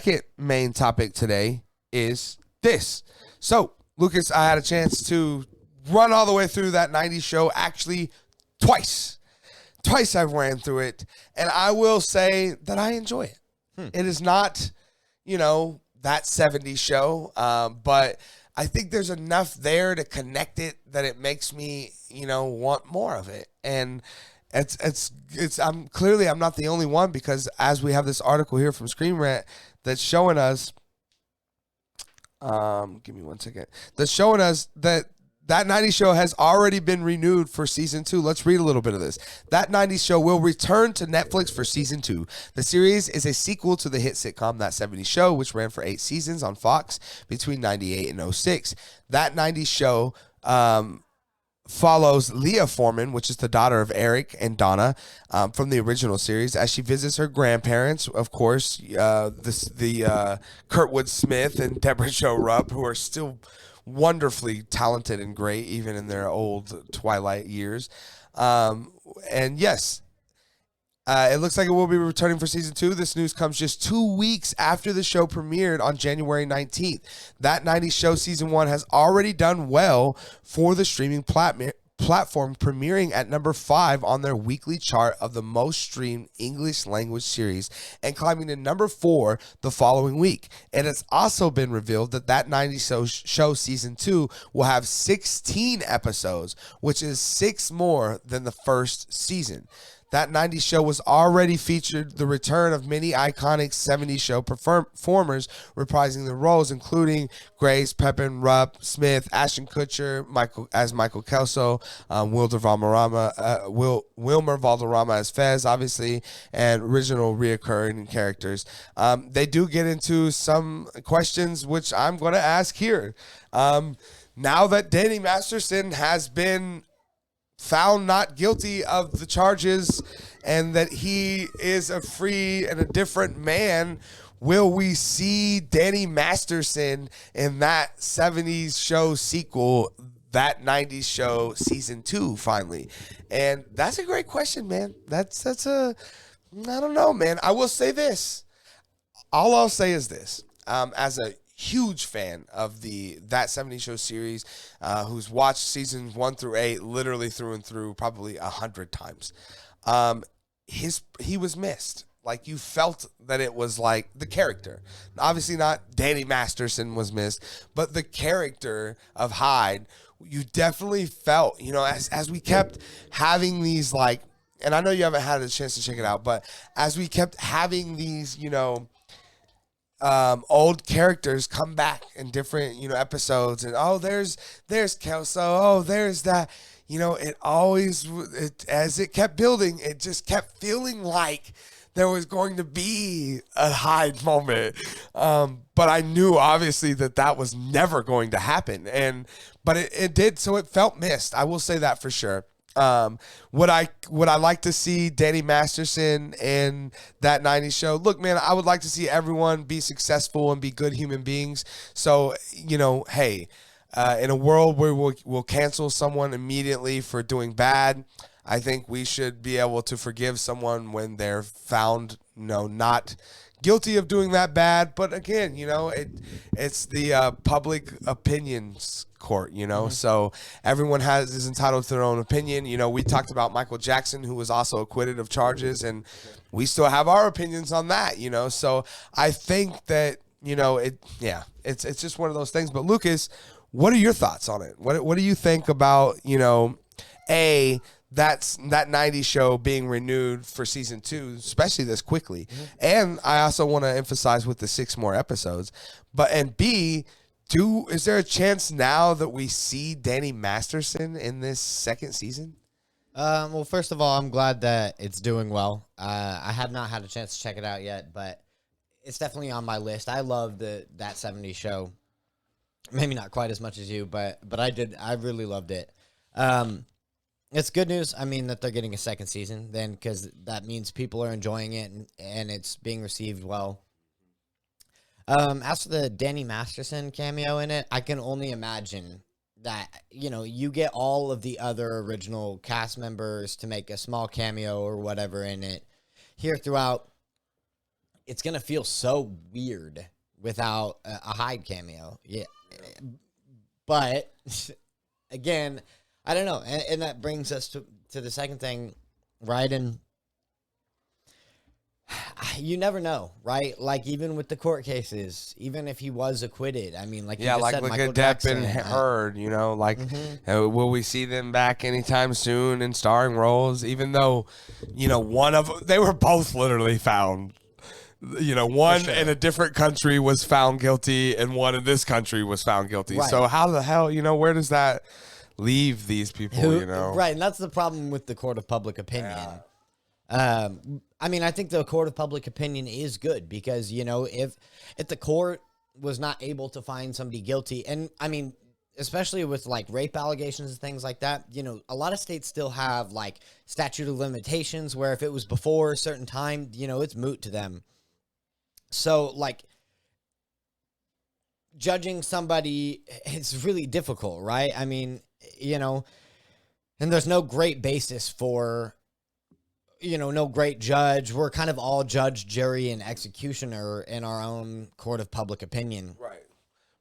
second main topic today is this. So, Lucas, I had a chance to run all the way through that 90s show actually twice. Twice I've ran through it, and I will say that I enjoy it. It is not, that 70s show, but I think there's enough there to connect it that it makes me, want more of it. And I'm not the only one, because as we have this article here from Screenlit that's showing us, give me 1 second, that's showing us that 90s show has already been renewed for season 2. Let's read a little bit of this. That 90s show will return to Netflix for season 2. The series is a sequel to the hit sitcom That 70s Show, which ran for 8 seasons on Fox between 98 and 06. That 90s show follows Leah Foreman, which is the daughter of Eric and Donna from the original series, as she visits her grandparents, of course, the Kurtwood Smith and Deborah Jo Rupp, who are still wonderfully talented and great, even in their old twilight years. And yes, it looks like it will be returning for season 2. This news comes just 2 weeks after the show premiered on January 19th. That 90s show season 1 has already done well for the streaming platform, premiering at number 5 on their weekly chart of the most streamed English language series and climbing to number 4 the following week. It has also been revealed that 90s show season 2 will have 16 episodes, which is 6 more than the first season. That 90s show was already featured the return of many iconic 70s show performers reprising their roles, including Grace, Pepin, Rupp, Smith, Ashton Kutcher, Michael Kelso, Wilmer Valderrama as Fez, obviously, and original reoccurring characters. They do get into some questions, which I'm going to ask here. Now that Danny Masterson has been found not guilty of the charges and that he is a free and a different man, will we see Danny Masterson in that 70s show sequel, that 90s show season 2 finally? And that's a great question, man. That's I don't know, man. I will say this. All I'll say is this. As a huge fan of That 70s Show series, who's watched seasons 1 through 8 literally through and through probably 100 times. He was missed. Like, you felt that it was like the character. Obviously not Danny Masterson was missed, but the character of Hyde, you definitely felt, as we kept having these, like, and I know you haven't had a chance to check it out, but as we kept having these, old characters come back in different, episodes, and there's Kelso, there's that, as it kept building, it just kept feeling like there was going to be a Hyde moment, but I knew obviously that was never going to happen, but it did, so it felt missed. I will say that for sure. Would I like to see Danny Masterson in that 90s show? Look, man, I would like to see everyone be successful and be good human beings. So, hey, in a world where we'll cancel someone immediately for doing bad, I think we should be able to forgive someone when they're found, not guilty of doing that bad. But again, it's the public opinions court, so everyone is entitled to their own opinion. We talked about Michael Jackson, who was also acquitted of charges, and we still have our opinions on that, so I think that, it's just one of those things. But Lucas, what are your thoughts on it? What do you think about, that 90s show being renewed for season 2, especially this quickly? And I also want to emphasize with the 6 more episodes, and B, is there a chance now that we see Danny Masterson in this second season? Well, first of all, I'm glad that it's doing well. I have not had a chance to check it out yet, but it's definitely on my list. I love That 70s Show. Maybe not quite as much as you, but I did. I really loved it. It's good news, that they're getting a second season then, because that means people are enjoying it and it's being received well. As for the Danny Masterson cameo in it, I can only imagine that, you get all of the other original cast members to make a small cameo or whatever in it here throughout it's gonna feel so weird without a Hyde cameo. Yeah, but again, I don't know, and that brings us to the second thing, right? And you never know, right? Like, even with the court cases, even if he was acquitted, I mean, like you Yeah, just like said, look Michael at Depp Jackson, and Heard, you know, like will we see them back anytime soon in starring roles? Even though, you know, they were both literally found. You know, one sure. in a different country was found guilty, and one in this country was found guilty. Right. So how the hell, you know, where does that leave these people? You know, right? And that's the problem with the court of public opinion. I mean, I think the court of public opinion is good because, you know, if the court was not able to find somebody guilty, and I mean, especially with like rape allegations and things like that, you know, a lot of states still have like statute of limitations where if it was before a certain time, you know, it's moot to them. So like judging somebody, it's really difficult, right? I mean, you know, and there's no great basis for, you know, no great judge. We're kind of all judge, jury, and executioner in our own court of public opinion. right?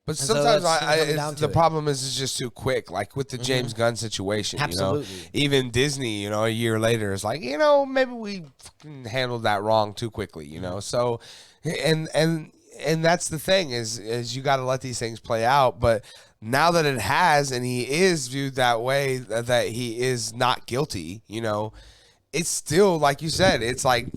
But And so sometimes that's gonna come down to the it. problem is it's just too quick. Like with the James Gunn situation, Absolutely. you know, even Disney, you know, a year later is like, you know, maybe we fucking handled that wrong too quickly, you know. So, and that's the thing is you got to let these things play out. But now that it has, and he is viewed that way, that he is not guilty, you know, it's still like you said. It's like,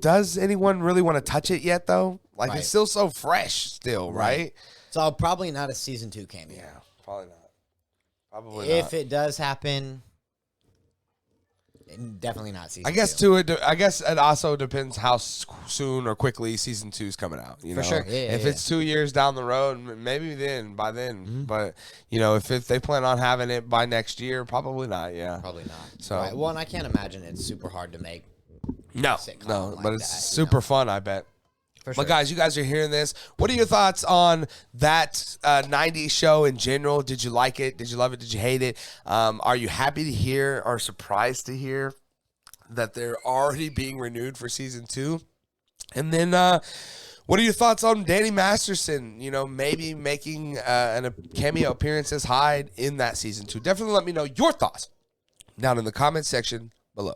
does anyone really want to touch it yet though? Like Right. it's still so fresh, still, right? So probably not a season 2 cameo. Yeah, probably not. Probably If not. it does happen, definitely not season I guess 2. too. I guess it also depends how soon or quickly season 2 is coming out. You For know, sure. Yeah, if yeah, it's 2 years down the road, maybe by then. But you know, if they plan on having it by next year, probably not. Yeah, Probably not. So- Right. Well, and I can't imagine it's super hard to make. no, sitcom like but it's that, you super know? fun. I bet. For sure. But guys, you guys are hearing this. What are your thoughts on that 90s show in general? Did you like it? Did you love it? Did you hate it? Are you happy to hear or surprised to hear that they're already being renewed for season 2? And then what are your thoughts on Danny Masterson, you know, maybe making a cameo appearance as Hyde in that season 2? Definitely let me know your thoughts down in the comment section below.